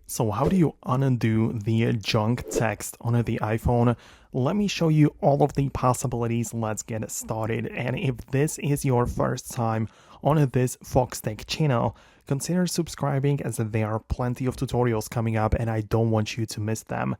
So how do you undo the junk text on the iPhone? Let me show you all of the possibilities. Let's get started. And if this is your first time on this Foxtecc channel, consider subscribing as there are plenty of tutorials coming up and I don't want you to miss them.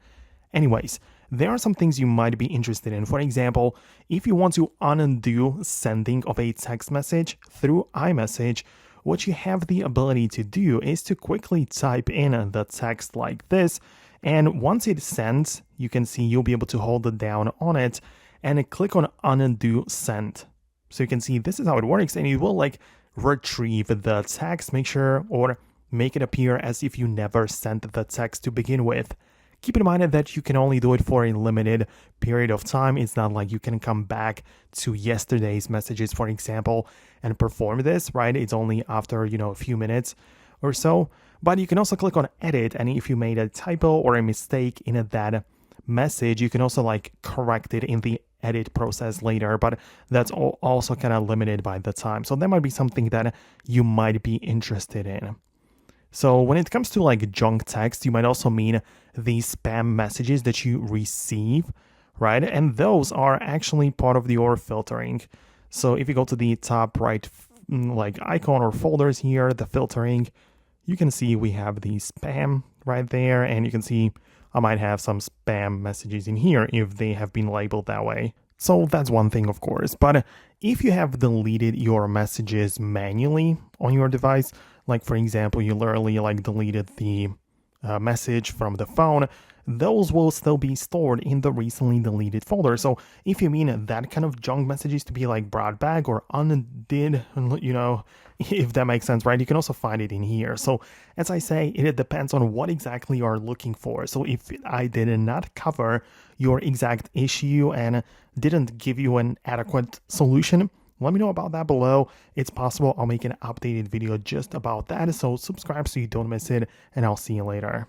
Anyways, there are some things you might be interested in. For example, if you want to undo sending of a text message through iMessage, what you have the ability to do is to quickly type in the text like this, and once it sends, you can see you'll be able to hold it down on it and click on undo send. So you can see this is how it works, and it will retrieve the text, make sure or make it appear as if you never sent the text to begin with. Keep in mind that you can only do it for a limited period of time. It's not like you can come back to yesterday's messages, for example, and perform this, right? It's only after, a few minutes or so. But you can also click on edit, and if you made a typo or a mistake in that message, you can also correct it in the edit process later, but that's also kind of limited by the time. So that might be something that you might be interested in. So when it comes to junk text, you might also mean the spam messages that you receive, right? And those are actually part of your filtering. So if you go to the top right icon or folders here, the filtering, you can see we have the spam right there, and you can see I might have some spam messages in here if they have been labeled that way. So that's one thing, of course. But if you have deleted your messages manually on your device, like for example, you literally deleted the message from the phone, those will still be stored in the recently deleted folder. So if you mean that kind of junk messages to be brought back or undid, if that makes sense, right? You can also find it in here. So as I say, it depends on what exactly you are looking for. So if I did not cover your exact issue and didn't give you an adequate solution, let me know about that below. It's possible I'll make an updated video just about that. So subscribe so you don't miss it, and I'll see you later.